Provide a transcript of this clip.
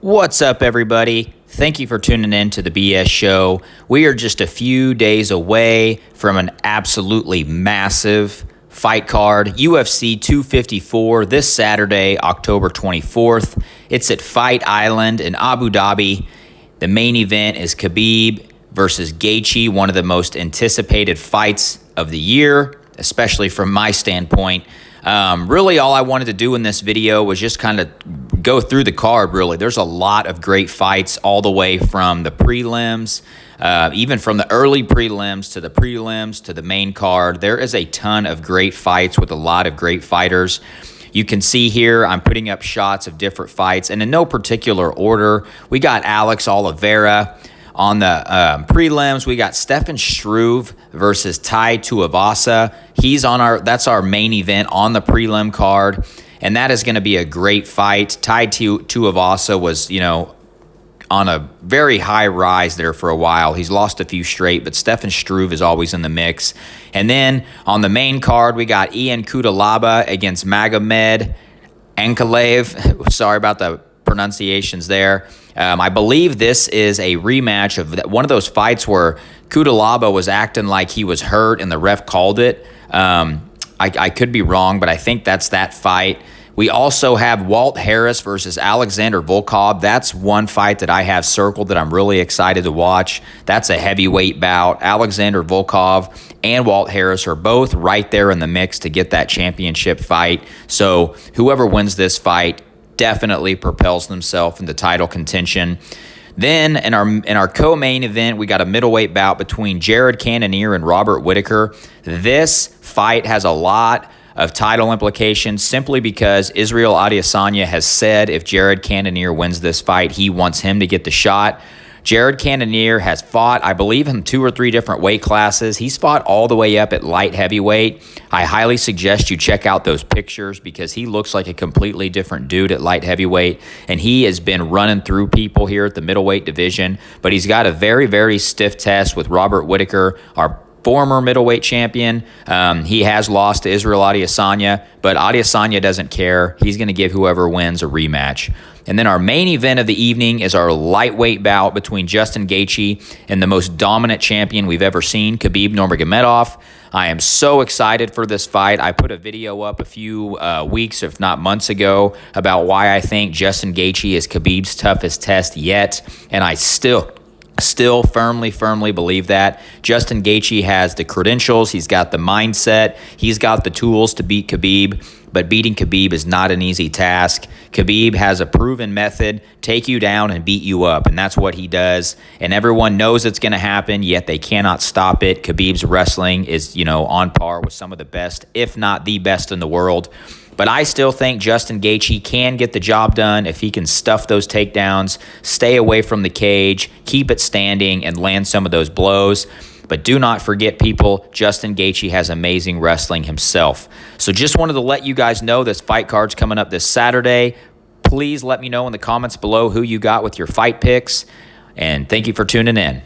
What's up, everybody? Thank you for tuning in to the BS Show. We are just a few days away from an absolutely massive fight card, UFC 254, this Saturday, October 24th. It's at Fight Island in Abu Dhabi. The main event is Khabib versus Gaethje, one of the most anticipated fights of the year, especially from my standpoint. Really, all I wanted to do in this video was just kind of go through the card, really. There's a lot of great fights all the way from the prelims, even from the early prelims to the main card. There is a ton of great fights with a lot of great fighters. You can see here, I'm putting up shots of different fights, and in no particular order. We got Alex Oliveira. On the prelims, we got Stefan Struve versus Tai Tuivasa. That's our main event on the prelim card, and that is going to be a great fight. Tai Tuivasa was, on a very high rise there for a while. He's lost a few straight, but Stefan Struve is always in the mix. And then on the main card, we got Ian Cutelaba against Magomed Ankalaev. Sorry about the pronunciations there. I believe this is a rematch of one of those fights where Cutelaba was acting like he was hurt and the ref called it. I could be wrong, but I think that's that fight. We also have Walt Harris versus Alexander Volkov. That's one fight that I have circled that I'm really excited to watch. That's a heavyweight bout. Alexander Volkov and Walt Harris are both right there in the mix to get that championship fight. So whoever wins this fight definitely propels themselves into title contention. Then in our co-main event, we got a middleweight bout between Jared Cannonier and Robert Whittaker. This fight has a lot of title implications simply because Israel Adesanya has said if Jared Cannonier wins this fight, he wants him to get the shot. Jared Cannonier has fought, I believe, in 2 or 3 different weight classes. He's fought all the way up at light heavyweight. I highly suggest you check out those pictures because he looks like a completely different dude at light heavyweight, and he has been running through people here at the middleweight division. But he's got a very, very stiff test with Robert Whittaker, our former middleweight champion. He has lost to Israel Adesanya, but Adesanya doesn't care. He's going to give whoever wins a rematch. And then our main event of the evening is our lightweight bout between Justin Gaethje and the most dominant champion we've ever seen, Khabib Nurmagomedov. I am so excited for this fight. I put a video up a few weeks, if not months ago, about why I think Justin Gaethje is Khabib's toughest test yet, and I still firmly believe that. Justin Gaethje has the credentials, he's got the mindset, he's got the tools to beat Khabib, but beating Khabib is not an easy task. Khabib has a proven method, take you down and beat you up, and that's what he does, and everyone knows it's going to happen, yet they cannot stop it. Khabib's wrestling is, on par with some of the best, if not the best in the world. But I still think Justin Gaethje can get the job done if he can stuff those takedowns, stay away from the cage, keep it standing, and land some of those blows. But do not forget, people, Justin Gaethje has amazing wrestling himself. So just wanted to let you guys know this fight card's coming up this Saturday. Please let me know in the comments below who you got with your fight picks. And thank you for tuning in.